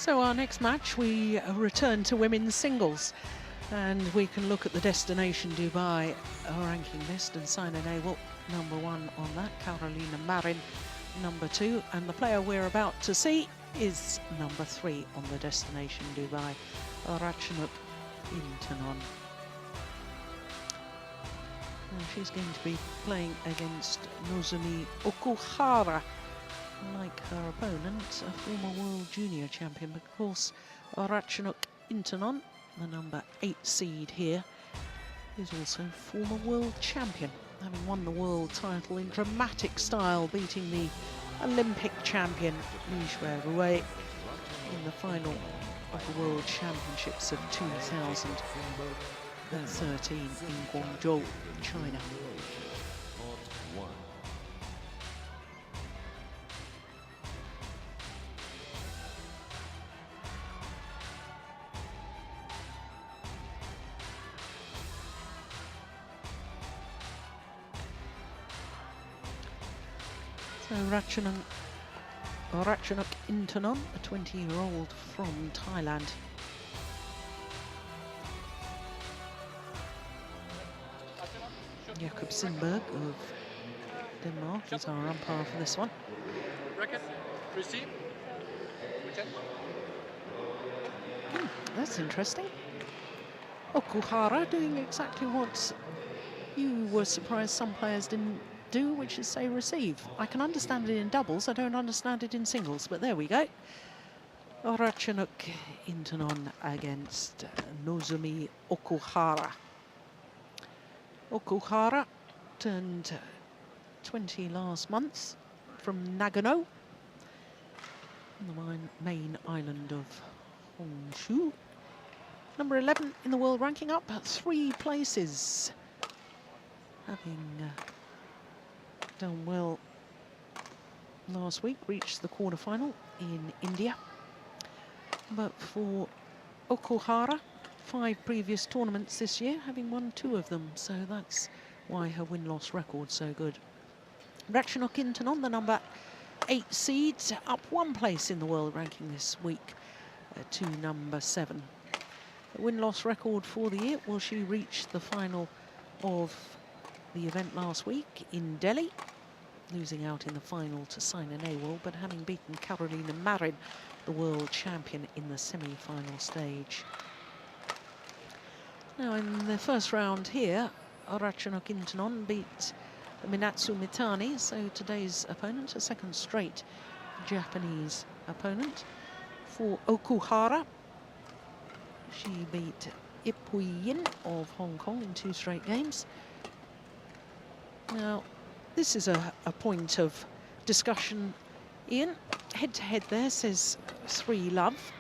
So our next match, we return to women's singles, and we can look at the destination Dubai ranking list, and Saina Nehwal #1 on that, Carolina Marin #2, and the player we're about to see is #3 on the destination Dubai, Ratchanok Intanon. And she's going to be playing against Nozomi Okuhara. Like her opponent, a former world junior champion, but of course Ratchanok Intanon, the #8 seed here, is also former world champion, having won the world title in dramatic style, beating the Olympic champion Li Shuai in the final of the World Championships of 2013 in Guangzhou, China. So Ratchanok Intanon, a 20-year-old from Thailand. Jakob Sindberg of Denmark is our umpire for this one. Receive. That's interesting. Okuhara doing exactly what you were surprised some players didn't do, which is say receive. I can understand it in doubles, I don't understand it in singles, but there we go. Ratchanok Intanon against Nozomi Okuhara. Okuhara turned 20 last month from Nagano, the main island of Honshu. #11 in the world ranking, up 3 places, having done well last week, reached the quarterfinal in India. But for Okuhara, 5 previous tournaments this year, having won 2 of them, so that's why her win-loss record's so good. Ratchanok Intanon, the #8 seed, up 1 place in the world ranking this week to #7. The win-loss record for the year, well, she reached the final of the event last week in Delhi, losing out in the final to Saina Nehwal, but having beaten Carolina Marin, the world champion, in the semi-final stage. Now, in the first round here, Ratchanok Intanon beat Minatsu Mitani, so today's opponent, a second straight Japanese opponent. For Okuhara, she beat Ipui Yin of Hong Kong in 2 straight games. Now, this is a point of discussion, Ian. Head-to-head there says 3-love,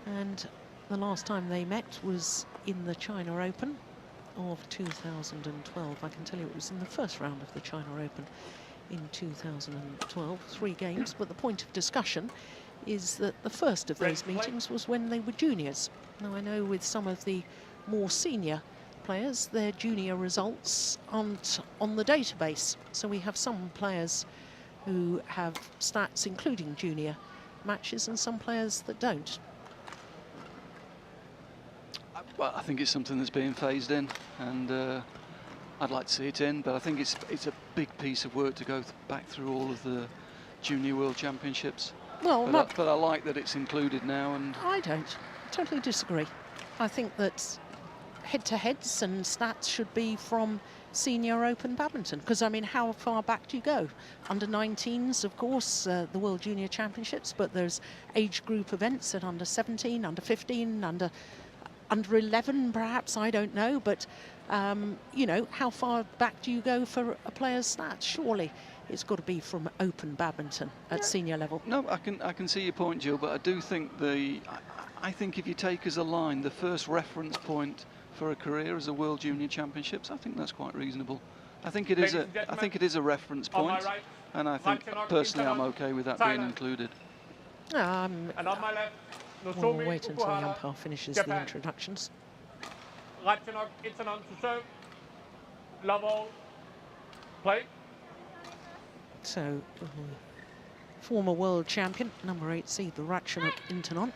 and the last time they met was in the China Open of 2012. I can tell you it was in the first round of the China Open in 2012, 3 games, but the point of discussion is that the first of those meetings was when they were juniors. Now, I know with some of the more senior players, their junior results aren't on the database, so we have some players who have stats including junior matches and some players that don't. Well, I think it's something that's being phased in, and I'd like to see it in, but I think it's a big piece of work to go back through all of the junior world championships. Well, but I like that it's included now, and I don't totally disagree. I think that head-to-heads and stats should be from senior open badminton, because I mean, how far back do you go? Under 19s, of course, the World Junior Championships, but there's age group events at under 17, under 15, under 11 perhaps, I don't know, but you know, how far back do you go for a player's stats? Surely it's got to be from open badminton at senior level. No, I can see your point, Jill, but I do think I think if you take as a line the first reference point for a career as a World Junior Championships, I think that's quite reasonable. I think it is a reference point, and I think personally I'm okay with that being included. And on my left, We'll wait until the umpire finishes the introductions. Ratchanok Intanon to serve. Love all. Play. So former world champion, number 8 seed, the Ratchanok Intanon,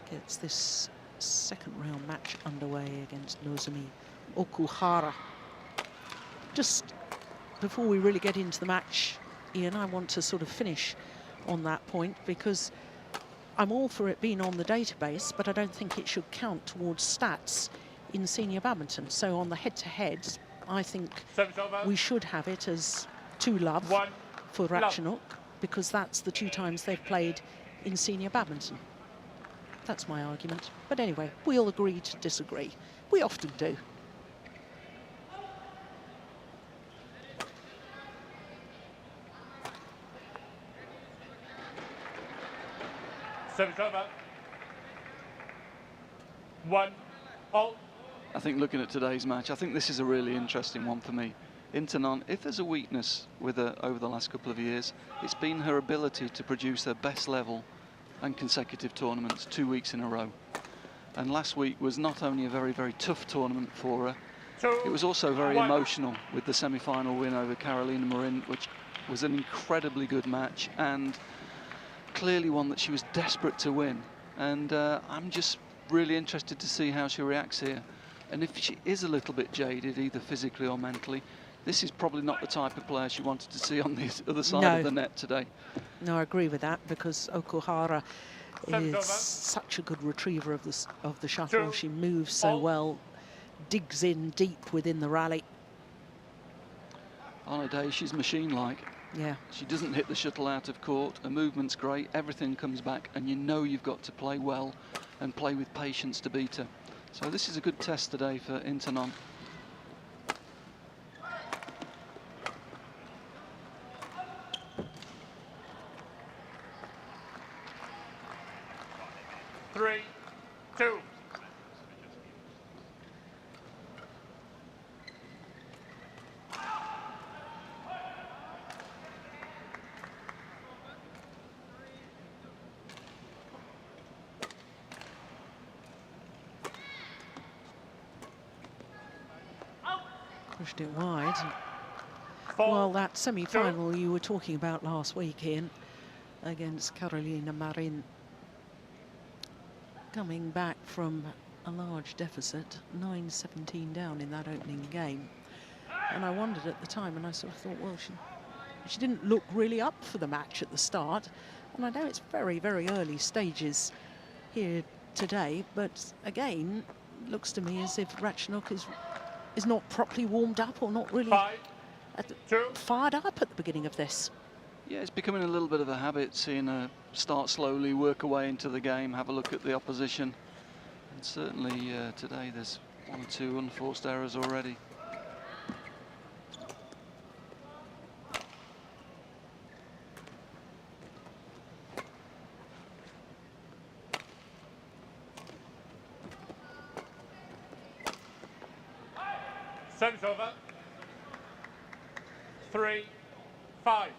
gets this second round match underway against Nozomi Okuhara. Just before we really get into the match, Ian, I want to sort of finish on that point, because I'm all for it being on the database, but I don't think it should count towards stats in senior badminton. So on the head-to-heads, I think we should have it as 2-love for Ratchanok, because that's the 2 times they've played in senior badminton. That's my argument. But anyway, we'll agree to disagree. We often do. Service over. 1 all. I think looking at today's match, I think this is a really interesting one for me. Intanon, if there's a weakness with her over the last couple of years, it's been her ability to produce her best level and consecutive tournaments 2 weeks in a row. And last week was not only a very, very tough tournament for her, it was also very emotional with the semi-final win over Carolina Marin, which was an incredibly good match and clearly one that she was desperate to win. And I'm just really interested to see how she reacts here. And if she is a little bit jaded, either physically or mentally, this is probably not the type of player she wanted to see on the other side of the net today. No, I agree with that, because Okuhara is such a good retriever of the shuttle. She moves so well, digs in deep within the rally. On a day, she's machine-like. Yeah. She doesn't hit the shuttle out of court. Her movement's great. Everything comes back, and you know you've got to play well and play with patience to beat her. So this is a good test today for Intanon. Three, two. Pushed it wide. Well, that semi-final you were talking about last week, Ian, against Carolina Marin, coming back from a large deficit, 9-17 down in that opening game. And I wondered at the time, and I sort of thought, well, she didn't look really up for the match at the start. And I know it's very, very early stages here today, but again, it looks to me as if Ratchanok is not properly warmed up, or not really fired up at the beginning of this. Yeah, it's becoming a little bit of a habit, seeing her start slowly, work her way into the game, have a look at the opposition. And certainly today there's 1 or 2 unforced errors already. Service over. 3, 5.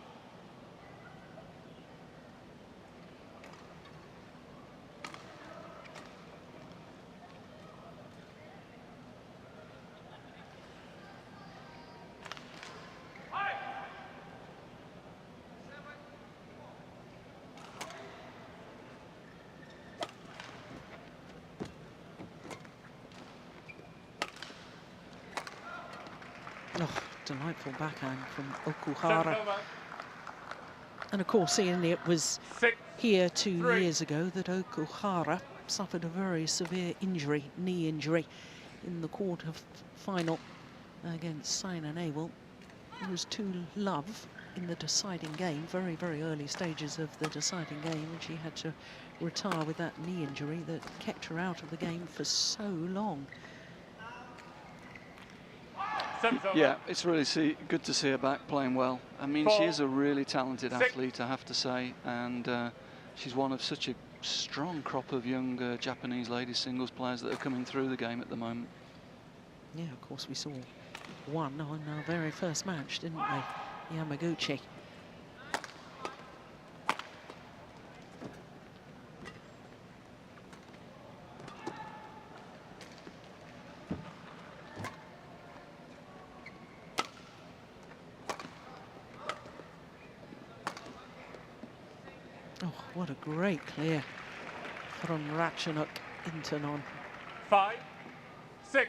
Oh, delightful backhand from Okuhara. And of course, Ian, it was here 2 years ago that Okuhara suffered a very severe injury, knee injury, in the quarter-final against Saina Nehwal. It was 2-love in the deciding game, very, very early stages of the deciding game, and she had to retire with that knee injury that kept her out of the game for so long. Yeah, it's really good to see her back playing well. I mean, she is a really talented athlete, I have to say, and she's one of such a strong crop of young Japanese ladies singles players that are coming through the game at the moment. Yeah, of course, we saw one on our very first match, didn't we? Yamaguchi. Oh, what a great clear from Ratchanok Intanon. 5, 6.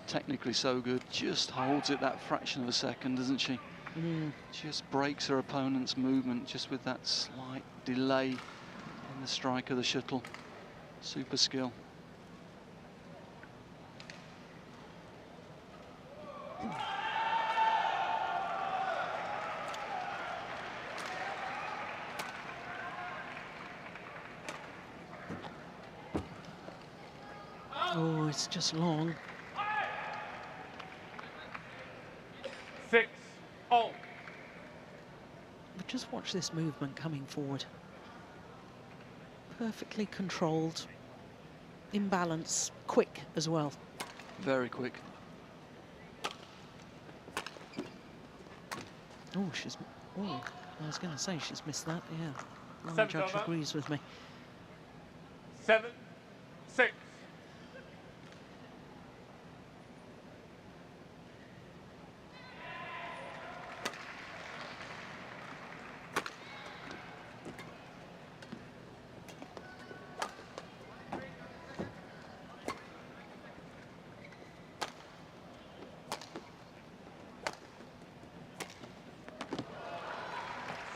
Technically so good, just holds it that fraction of a second, doesn't she? Just breaks her opponent's movement just with that slight delay in the strike of the shuttle. Super skill. Oh, it's just long. 6, all. But just watch this movement coming forward. Perfectly controlled, in balance, quick as well. Very quick. Oh, she's... Oh, I was going to say she's missed that, yeah. My Seven judge over. agrees with me. 7, 6.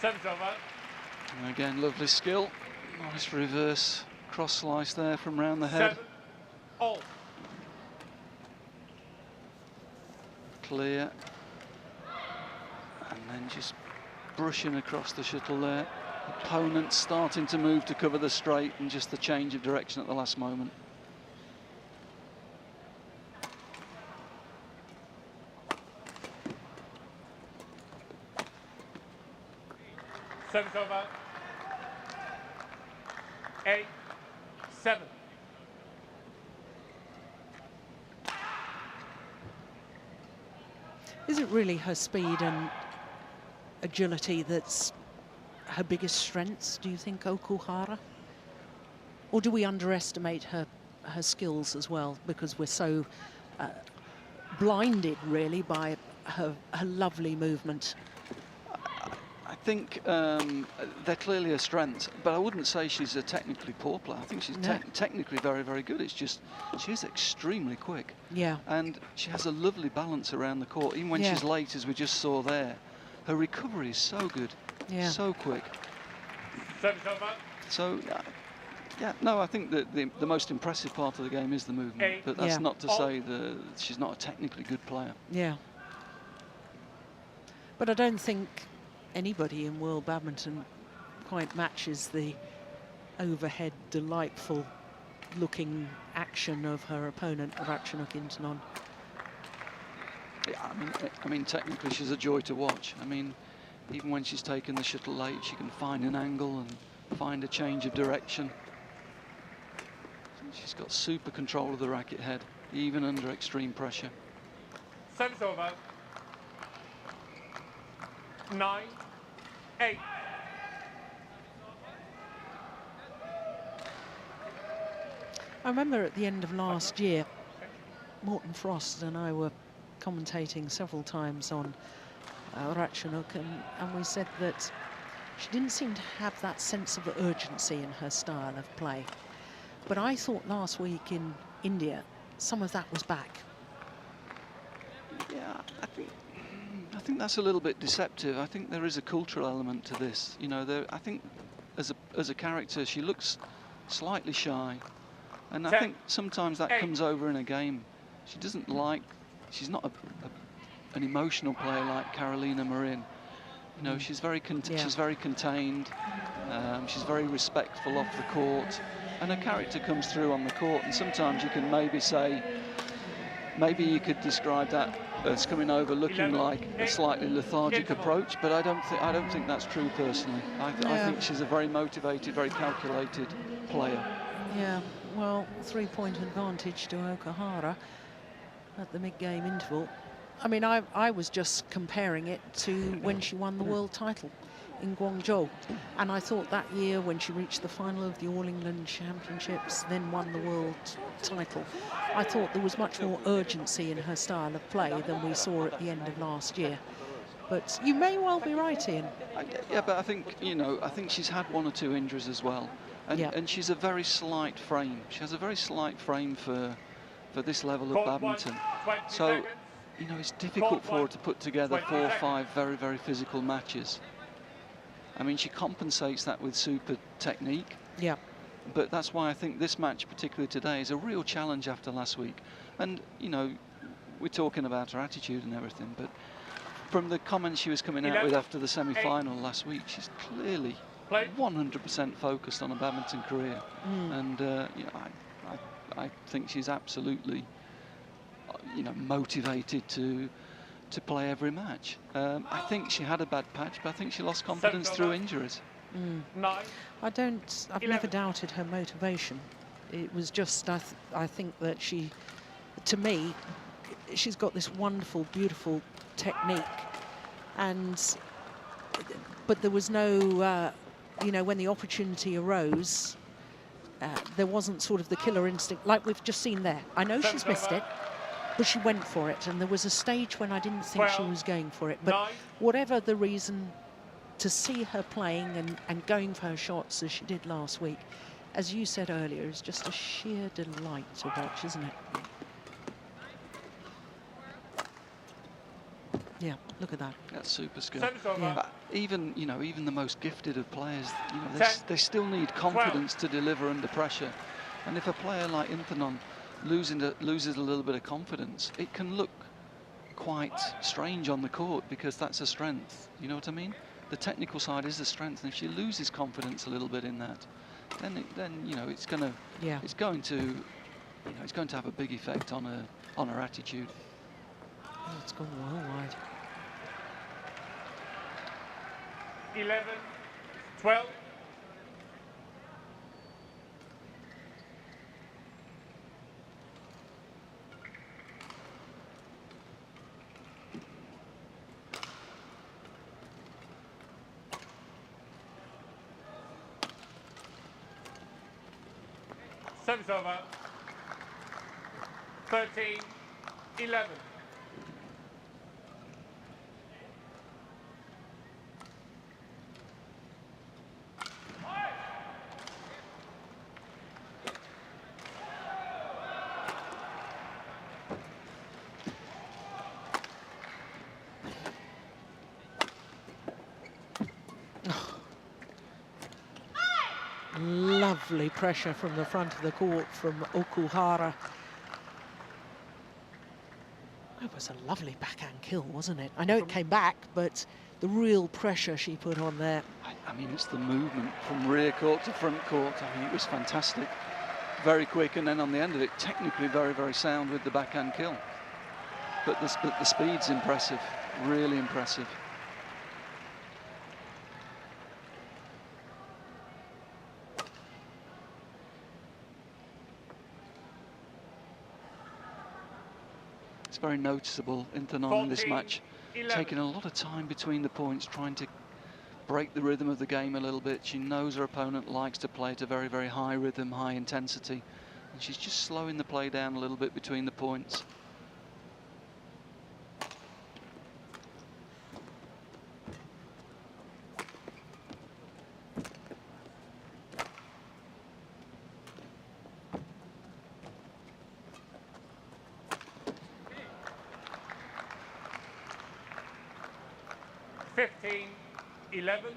Seven's over. And again, lovely skill. Nice reverse cross slice there from round the head. 7, all. Clear. And then just brushing across the shuttle there. Opponent starting to move to cover the straight and just the change of direction at the last moment. Seven's over. 8, 7. Is it really her speed and agility that's her biggest strengths, do you think, Okuhara? Or do we underestimate her skills as well because we're so blinded, really, by her lovely movement? I think they're clearly a strength, but I wouldn't say she's a technically poor player. I think she's technically very, very good. It's just she's extremely quick. Yeah. And she has a lovely balance around the court. Even when she's late, as we just saw there, her recovery is so good, so quick. Seven's over. So, yeah, no, I think that the most impressive part of the game is the movement, but that's not to say that she's not a technically good player. Yeah. But I don't think anybody in world badminton quite matches the overhead, delightful looking action of her opponent, Ratchanok Intanon. Yeah, I mean, technically she's a joy to watch. I mean, even when she's taken the shuttle late, she can find an angle and find a change of direction. She's got super control of the racket head, even under extreme pressure. Seven's over. 9, 8. I remember at the end of last year, Morton Frost and I were commentating several times on Ratchanok, and we said that she didn't seem to have that sense of urgency in her style of play. But I thought last week in India, some of that was back. Yeah, I think that's a little bit deceptive. I think there is a cultural element to this. You know, I think as a character, she looks slightly shy, and I think sometimes that comes over in a game. She doesn't like. She's not an emotional player like Carolina Marin. You know, she's very she's very contained. She's very respectful off the court, and her character comes through on the court. And sometimes you can maybe say, maybe you could describe that as coming over looking like a slightly lethargic approach, but I don't think that's true personally. I think she's a very motivated, very calculated player. Yeah, well, 3-point advantage to Okuhara at the mid-game interval. I mean, I was just comparing it to when she won the world title in Guangzhou, and I thought that year when she reached the final of the All England Championships, then won the world title, I thought there was much more urgency in her style of play than we saw at the end of last year. But you may well be right, Ian. Yeah, but I think, you know, I think she's had 1 or 2 injuries as well. And, Yeah. and she's a very slight frame. She has a very slight frame for this level of Court one, badminton. 20 So, seconds. you know, it's difficult for her to put together 20 4 or seconds. 5 very, very physical matches. I mean, she compensates that with super technique. Yeah. But that's why I think this match, particularly today, is a real challenge after last week. And, you know, we're talking about her attitude and everything, but from the comments she was coming out with after the semi-final last week, she's clearly 100% focused on a badminton career. And, you know, I think she's absolutely, you know, motivated to play every match. I think she had a bad patch, but I think she lost confidence through injuries. I've never doubted her motivation. It was just, I think that she, to me, she's got this wonderful, beautiful technique. But there was no, you know, when the opportunity arose, there wasn't sort of the killer instinct like we've just seen there. I know she's missed it, but she went for it. And there was a stage when I didn't think she was going for it. But whatever the reason, to see her playing and going for her shots as she did last week, as you said earlier, is just a sheer delight to watch, isn't it? Yeah, look at that. That's super skill. Yeah. Even, you know, even the most gifted of players, you know, they still need confidence to deliver under pressure. And if a player like Intanon loses a little bit of confidence, it can look quite strange on the court, because that's a strength. You know what I mean? The technical side is the strength, and if she loses confidence a little bit in that, then you know, it's going to have a big effect on her attitude. Oh, it's gone well wide. 11, 12. Service over. 13, 11. Lovely pressure from the front of the court from Okuhara. That was a lovely backhand kill, wasn't it? I know it came back, but the real pressure she put on there. I mean, it's the movement from rear court to front court. I mean, it was fantastic. Very quick, and then on the end of it, technically very, very sound with the backhand kill. But the speed's impressive, really impressive. It's very noticeable, Intanon, in this match, 11. taking a lot of time between the points, trying to break the rhythm of the game a little bit. She knows her opponent likes to play at a very, very high rhythm, high intensity, and she's just slowing the play down a little bit between the points. Fifteen, 11.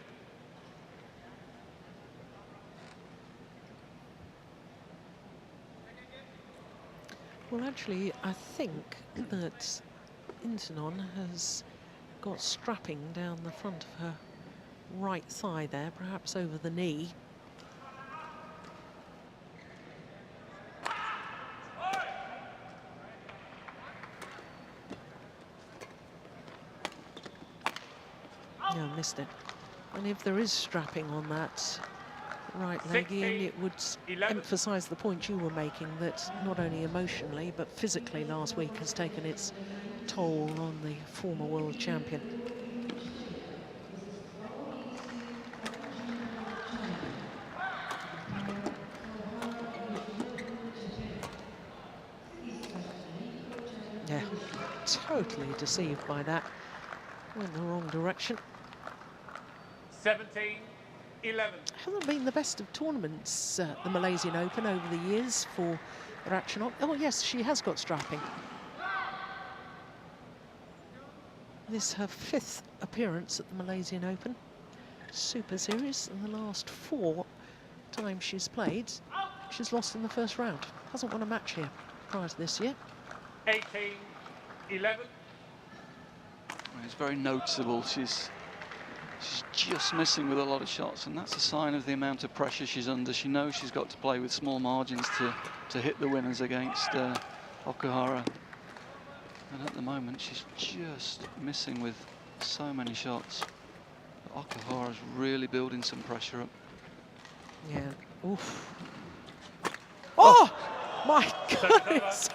Well, actually, I think that Intanon has got strapping down the front of her right thigh there, perhaps over the knee. No, missed it. And if there is strapping on that right leg, Ian, it would emphasise the point you were making, that not only emotionally but physically last week has taken its toll on the former world champion. Yeah, totally deceived by that. Went the wrong direction. 17, 11. Hasn't been the best of tournaments, the Malaysian Open, over the years for Ratchanok. Oh yes, she has got strapping. This is her 5th appearance at the Malaysian Open Super Series, and the last 4 times she's played, she's lost in the first round. Hasn't won a match here prior to this year. 18, 11. It's very noticeable. She's just missing with a lot of shots, and that's a sign of the amount of pressure she's under. She knows she's got to play with small margins to hit the winners against Okuhara. And at the moment, she's just missing with so many shots. But Okuhara's really building some pressure up. Yeah. Oof. Oh, my goodness.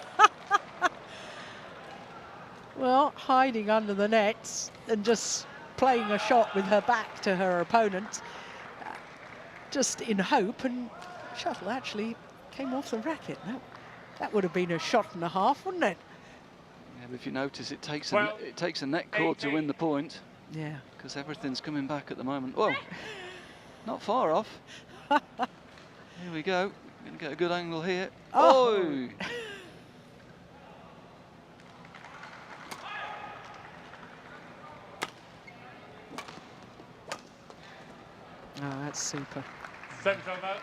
Well, hiding under the nets and just playing a shot with her back to her opponent, just in hope, and shuttle actually came off the racket. That would have been a shot and a half, wouldn't it? Yeah, but if you notice, it takes Well, a net cord to win the point. Yeah. Because everything's coming back at the moment. Whoa, not far off. Here we go. We're going to get a good angle here. Oh! Oh, that's super. Service over.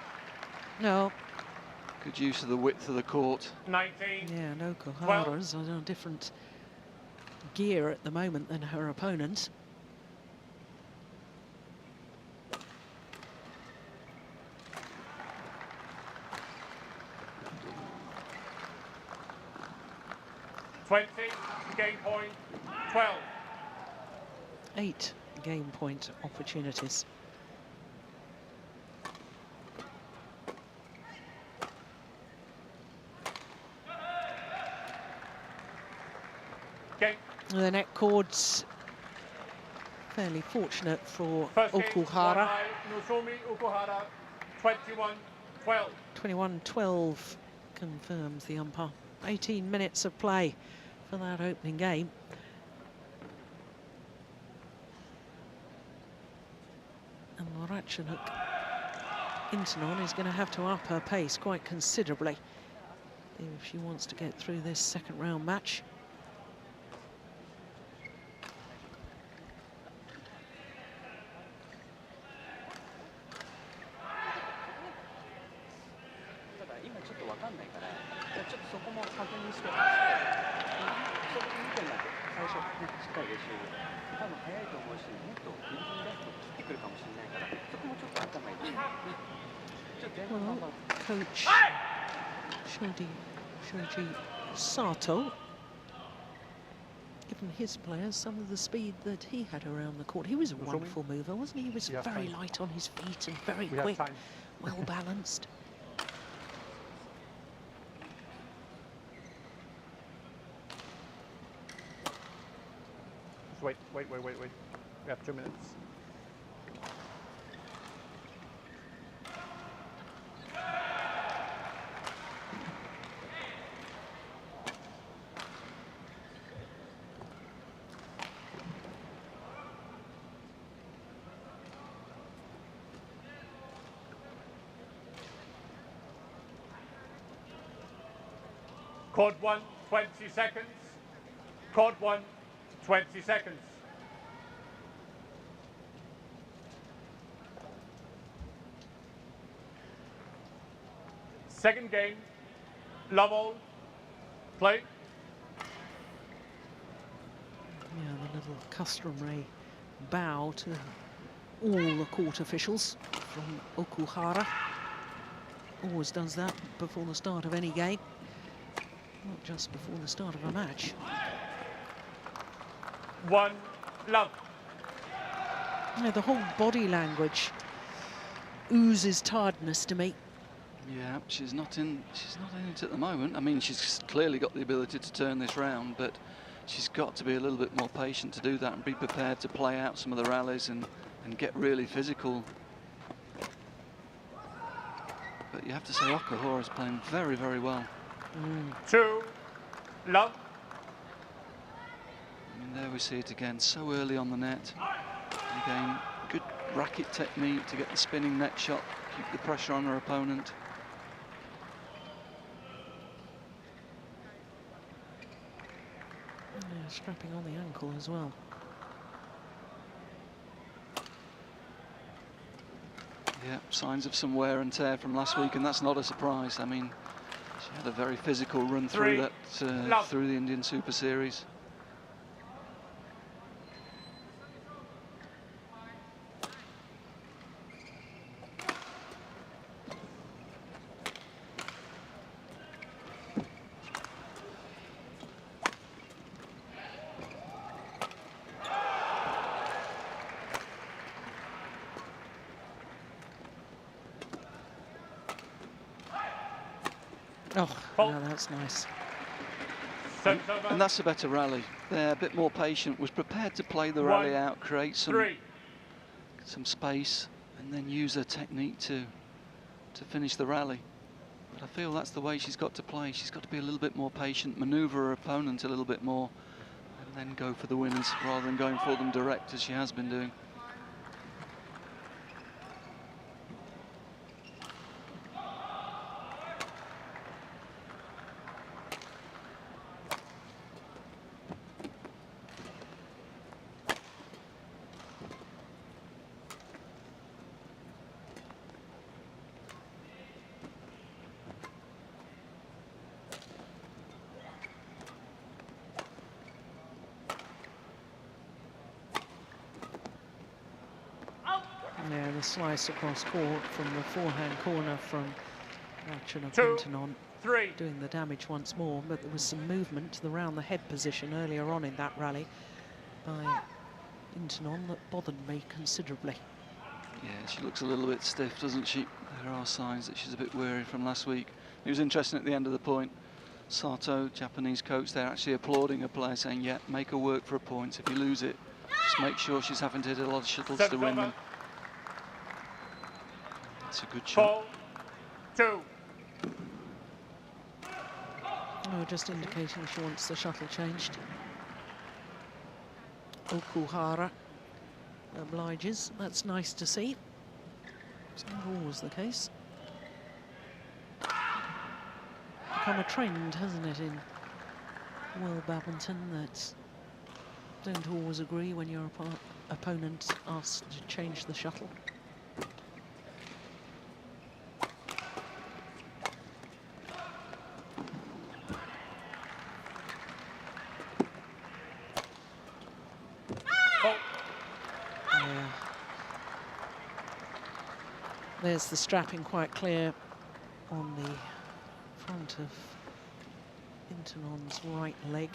No. Good use of the width of the court. 19. Yeah, no, Okuhara's on a different gear at the moment than her opponent. Game point, 12. 8 game point opportunities. Game. The net cord's fairly fortunate for First game won Okuhara. by Nozomi Okuhara, 21-12. 21-12 confirms the umpire. 18 minutes of play for that opening game. And Ratchanok Intanon is going to have to up her pace quite considerably if she wants to get through this second round match. Well, coach Shoji Sato given his players some of the speed that he had around the court. He was a wonderful mover, wasn't he? He was very light on his feet and very quick, well balanced. Wait. We have 2 minutes. Court 1, 20 seconds. Court 1, 20 seconds. Second game, love all, play. Yeah, the little customary bow to all the court officials from Okuhara. Always does that before the start of any game, not just before the start of a match. 1, love. Yeah, the whole body language oozes tiredness to me. Yeah, she's not in it at the moment. I mean, she's clearly got the ability to turn this round, but she's got to be a little bit more patient to do that and be prepared to play out some of the rallies and get really physical. But you have to say Okuhara is playing very, very well. 2, love. I mean, And there we see it again, so early on the net. And again, good racket technique to get the spinning net shot, keep the pressure on her opponent. Yeah, strapping on the ankle as well. Yeah, signs of some wear and tear from last week, and that's not a surprise. I mean, she had a very physical run through that through the Indian Super Series. Oh, no, that's nice. And that's a better rally. They're a bit more patient, was prepared to play the rally out, create some space, and then use her technique to finish the rally. But I feel that's the way she's got to play. She's got to be a little bit more patient, manoeuvre her opponent a little bit more, and then go for the winners rather than going for them direct as she has been doing. Yeah, the slice across court from the forehand corner from Ratchanok Intanon, doing the damage once more, but there was some movement to the round the head position earlier on in that rally by Intanon that bothered me considerably. Yeah, she looks a little bit stiff, doesn't she? There are signs that she's a bit weary from last week. It was interesting at the end of the point. Sato, Japanese coach, they're actually applauding a player, saying, yeah, make her work for her points. If you lose it, just make sure she's having to hit a lot of shuttles to win them. That's a good shot. 4-2. Oh, just indicating she wants the shuttle changed. Okuhara obliges. That's nice to see. It's not always the case. Become a trend, hasn't it, in world badminton, that don't always agree when your opponent asks to change the shuttle. There's the strapping quite clear on the front of Intanon's right leg.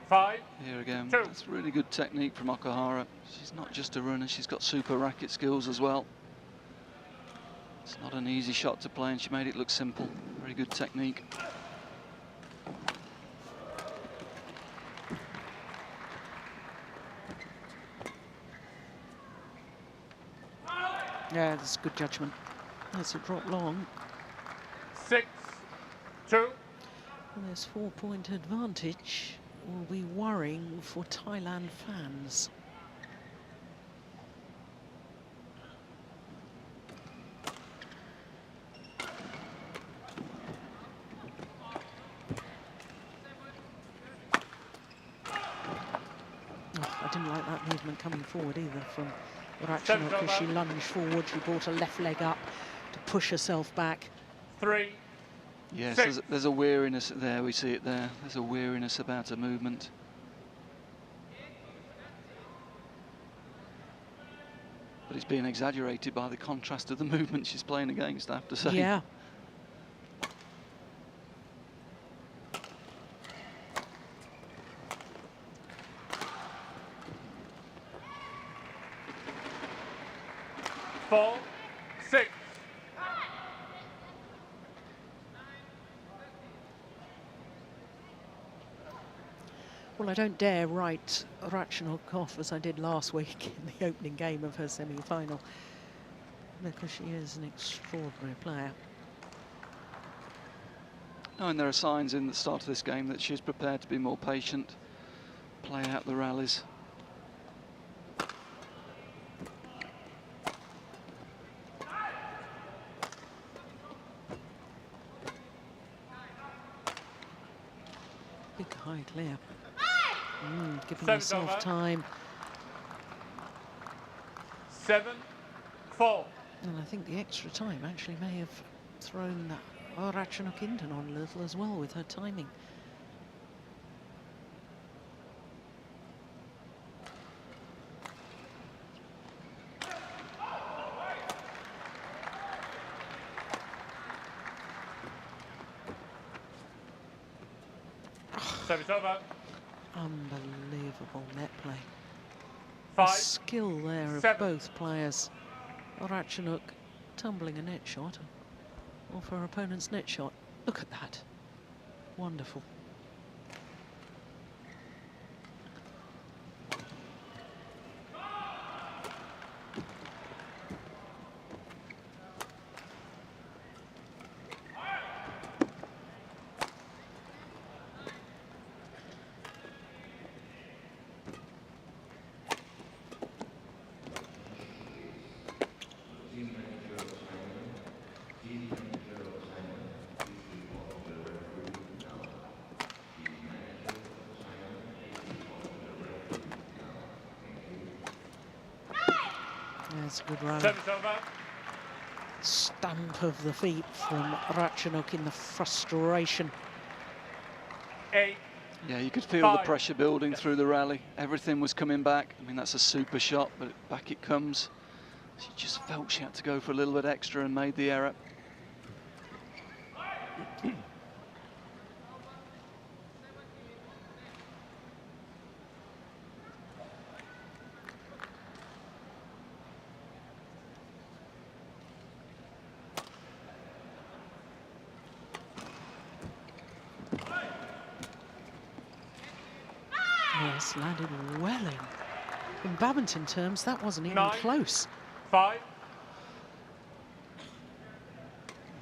5. Here again, that's really good technique from Okuhara. She's not just a runner, she's got super racket skills as well. It's not an easy shot to play, and she made it look simple. Very good technique. Yeah, that's good judgment. That's a drop long. 6-2. And this 4-point advantage will be worrying for Thailand fans. Oh, I didn't like that movement coming forward either from Ratchanok as she lunged forward. She brought her left leg up to push herself back. 3. Yes, there's a weariness there, we see it there. There's a weariness about her movement. But it's being exaggerated by the contrast of the movement she's playing against, I have to say. Yeah. Four, 6. Well, I don't dare write Ratchanok off as I did last week in the opening game of her semi-final, because she is an extraordinary player. Oh, and there are signs in the start of this game that she's prepared to be more patient. play out the rallies. Big high clear. Giving Service herself over. time. 7-4. And I think the extra time actually may have thrown Ratchanok Intanon a little as well with her timing. Service over. Unbelievable net play. The 5. skill there of 7. both players. Ratchanok tumbling a net shot off her opponent's net shot. Look at that. Wonderful. That's a good run. Service over. Stamp of the feet from Ratchanok in the frustration. 8. Yeah, you could feel the 5. pressure building through the rally. Everything was coming back. I mean, that's a super shot, but back it comes. She just felt she had to go for a little bit extra and made the error. Yes, landed well in. In badminton terms, that wasn't even 9. close. 5. I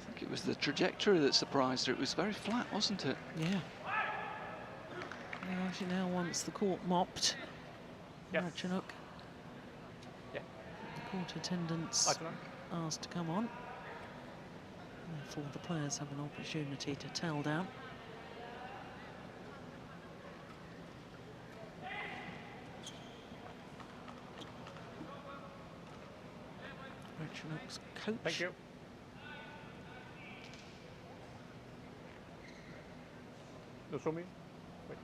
think it was the trajectory that surprised her. It was very flat, wasn't it? Yeah. Now she now wants the court mopped. Yes. Ratchanok. Yeah. The court attendants Ratchanok. asked to come on. Therefore, the players have an opportunity to tell down. Ratchanok's coach. Thank you. Nozomi. Wait.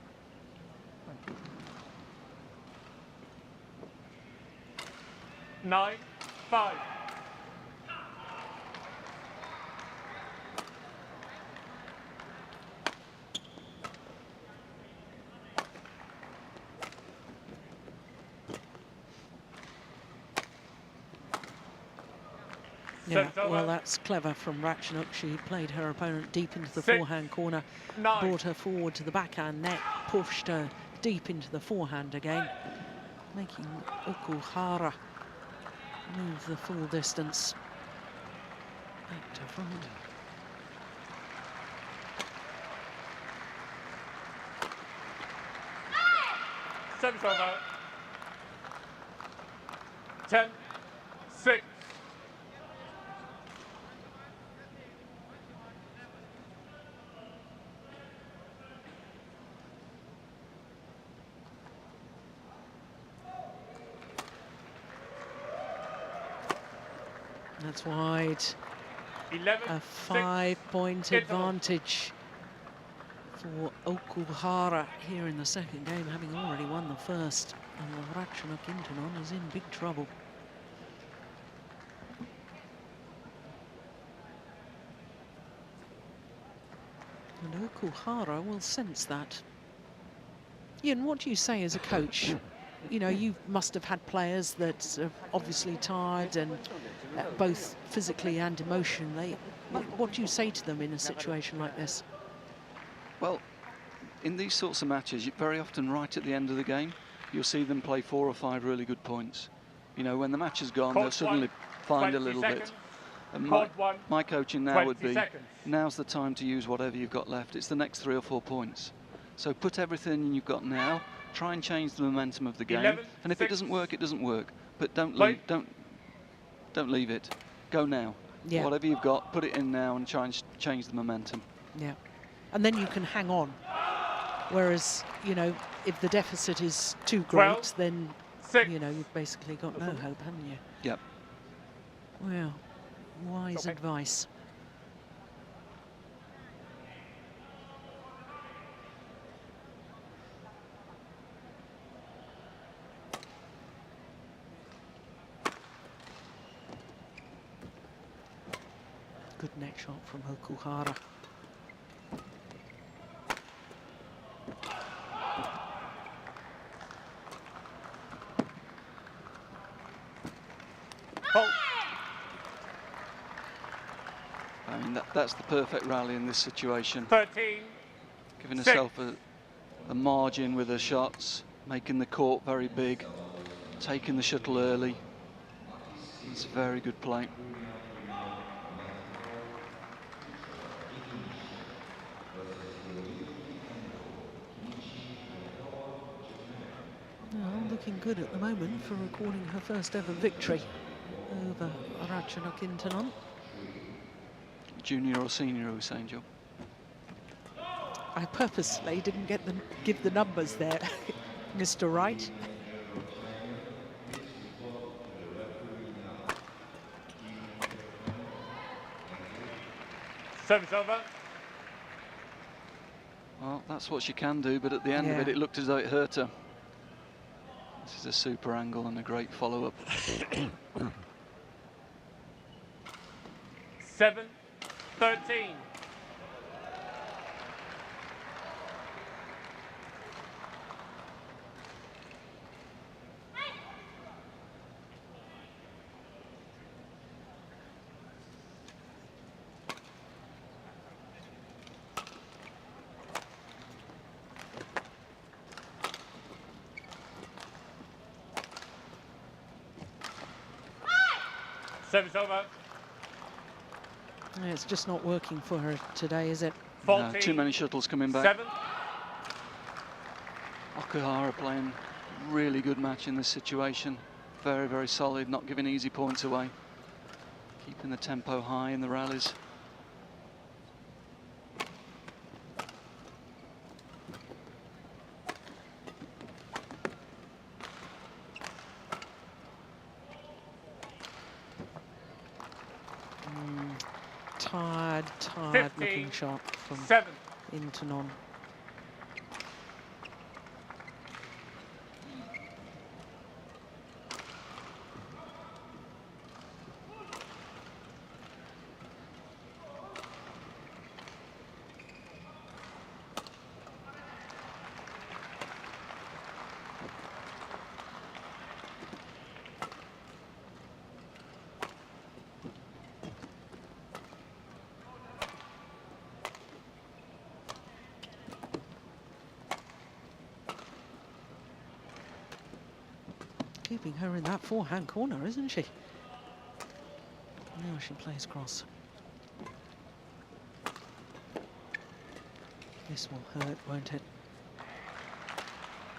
9-5. Yeah, well, that's clever from Ratchanok. She played her opponent deep into the 6, forehand corner, 9. brought her forward to the backhand net, pushed her deep into the forehand again, making Okuhara move the full distance back to front. Service over. 10-6. That's wide. 11. A 5-point advantage for Okuhara here in the second game, having already won the first. And Ratchanok Intanon is in big trouble. And Okuhara will sense that. Ian, what do you say as a coach? You know, you must have had players that are obviously tired and both physically and emotionally. What do you say to them in a situation like this? Well, in these sorts of matches, very often right at the end of the game, you'll see them play 4 or 5 really good points. You know, when the match is gone, they'll suddenly find a little bit. And my coaching now would be, now's the time to use whatever you've got left. It's the next 3 or 4 points. So put everything you've got now, Try and change the momentum of the game. 11, And if it 6. doesn't work, it doesn't work. But don't Play. leave. Don't leave it. Go now. Yeah. Whatever you've got, put it in now and try and change the momentum. Yeah. And then you can hang on. Whereas, you know, if the deficit is too great, 12, then, 6. you know, you've basically got no hope, haven't you? Yep. Well, wise Okay. advice. Good net shot from Okuhara. Fault. I mean, that's the perfect rally in this situation. 13. Giving 6. herself a margin with her shots, making the court very big, taking the shuttle early. It's very good play. Well, looking good at the moment for recording her first ever victory over Ratchanok Intanon. Junior or senior, who was saying, Joe? I purposely didn't give the numbers there, Mr. Wright. Service over. Well, that's what she can do, but at the end of it, it looked as though it hurt her. This is a super angle and a great follow-up. 7, 13. Service over. Yeah, it's just not working for her today, is it? 14. No, too many shuttles coming back. 7. Okuhara playing really good match in this situation. Very, very solid, not giving easy points away. Keeping the tempo high in the rallies. Tired looking 15, shot from 7. Intanon. Keeping her in that forehand corner, isn't she? Now she plays cross. This will hurt, won't it?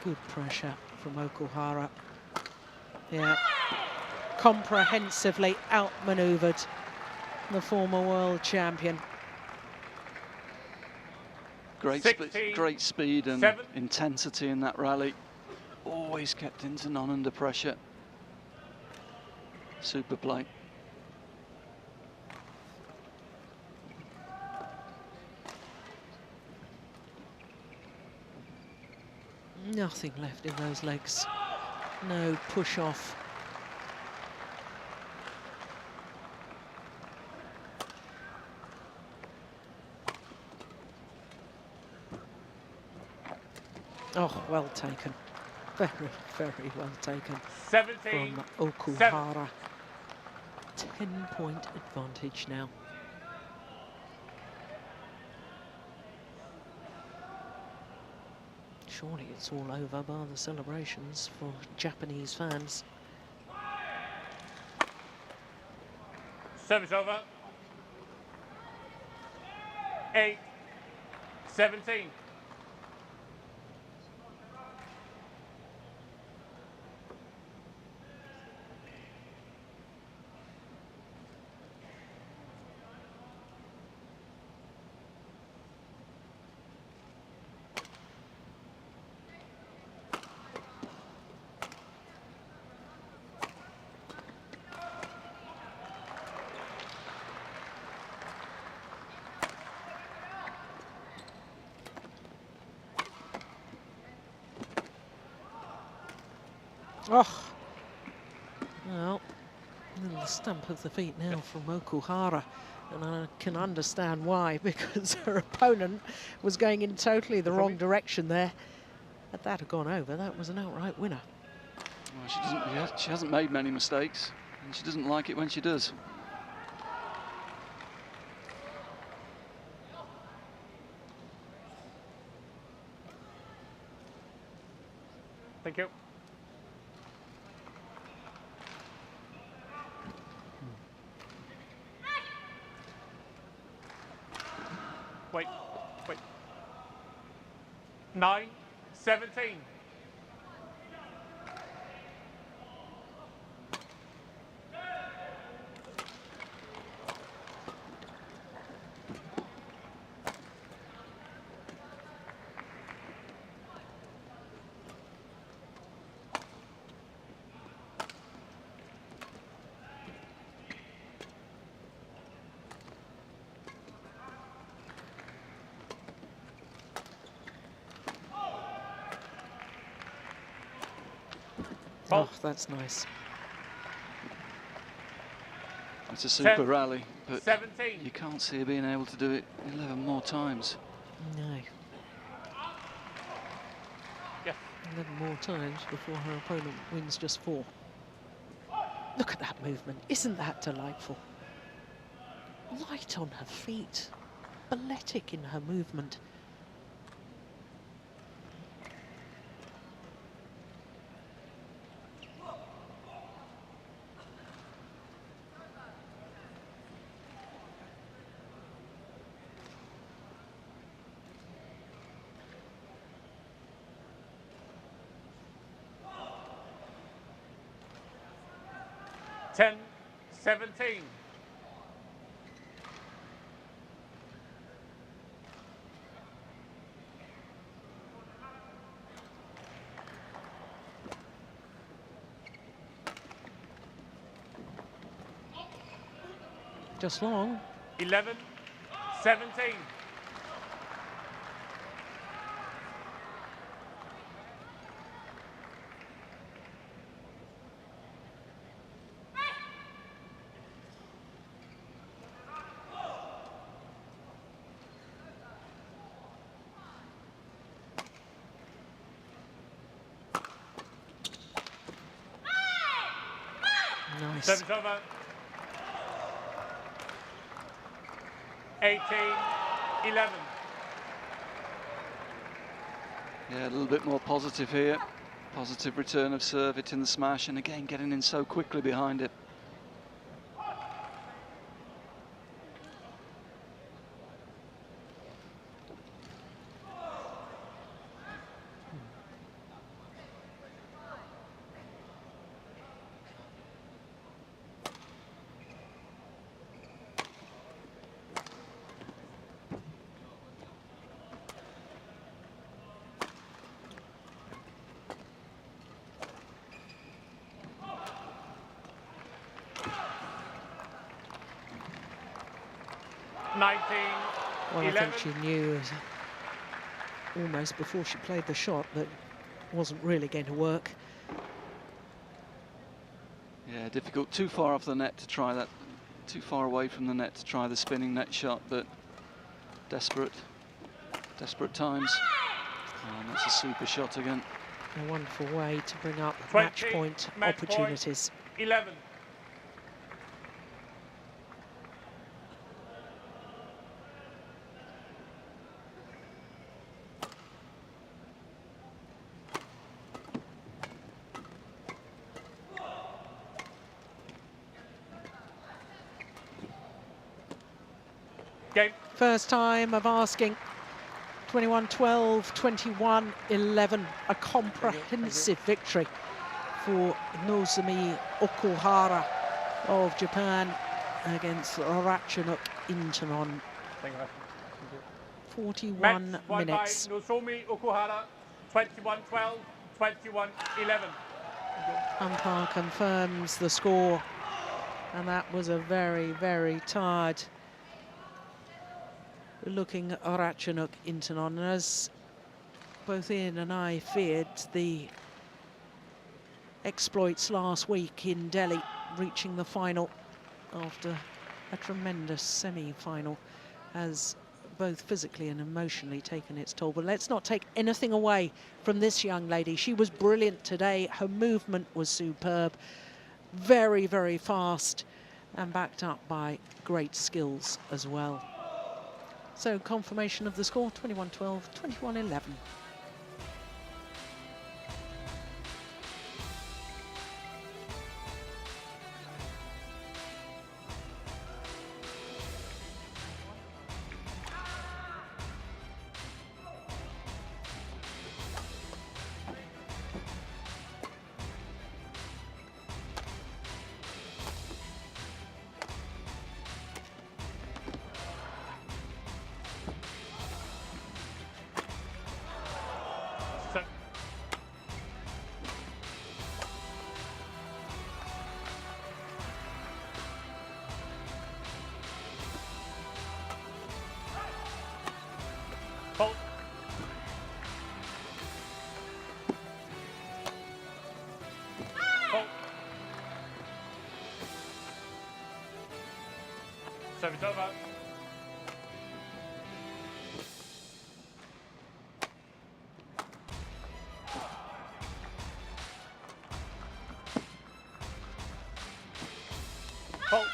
Good pressure from Okuhara. Yeah. Comprehensively outmaneuvered the former world champion. Great, 16, great speed and 7. intensity in that rally. Always kept Intanon under pressure. Super play. Nothing left in those legs. No push off. Oh, well taken. Very, very well taken 17. from Okuhara. 10-point advantage now. Surely it's all over bar the celebrations for Japanese fans. Service over. 8, 17. Oh, well, a little stamp of the feet now from Okuhara. And I can understand why, because her opponent was going in totally the wrong direction there. Had that had gone over, that was an outright winner. Well, she hasn't made many mistakes, and she doesn't like it when she does. Thank you. Wait. 9-17. Oh, that's nice. It's a super 10, rally, but 17. you can't see her being able to do it 11 more times. No. Yes. 11 more times before her opponent wins just 4. Look at that movement. Isn't that delightful? Light on her feet. Balletic in her movement. Ten, 17. Just long. 11, 17. Nice. Service over. 18, 11. Yeah, a little bit more positive here. Positive return of serve, it in the smash, and again getting in so quickly behind it. Well, I 11. think she knew almost before she played the shot that it wasn't really going to work. Yeah, difficult. Too far off the net to try that. Too far away from the net to try the spinning net shot, but desperate times. And that's a super shot again. A wonderful way to bring up 20, match point match point. opportunities. 11. Game. First time of asking. 21-12, 21-11. A comprehensive victory for Nozomi Okuhara of Japan against Ratchanok Intanon. 41 Match won minutes. by Nozomi Okuhara. 21-12, 21-11. Umpire confirms the score, and that was a very, very tired looking Ratchanok Intanon. And as both Ian and I feared, the exploits last week in Delhi, reaching the final after a tremendous semi-final, has both physically and emotionally taken its toll. But let's not take anything away from this young lady. She was brilliant today. Her movement was superb, very, very fast, and backed up by great skills as well. So confirmation of the score, 21-12, 21-11. Hold. Hold. Service over. Hold.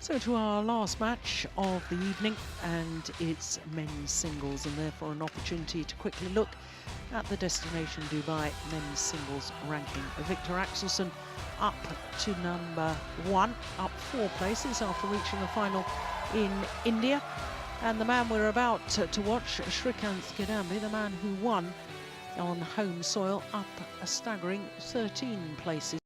So to our last match of the evening, and it's men's singles, and therefore an opportunity to quickly look at the Destination Dubai men's singles ranking. Victor Axelsen up to number 1, up 4 places after reaching the final in India. And the man we're about to watch, Srikanth Kidambi, the man who won on home soil, up a staggering 13 places.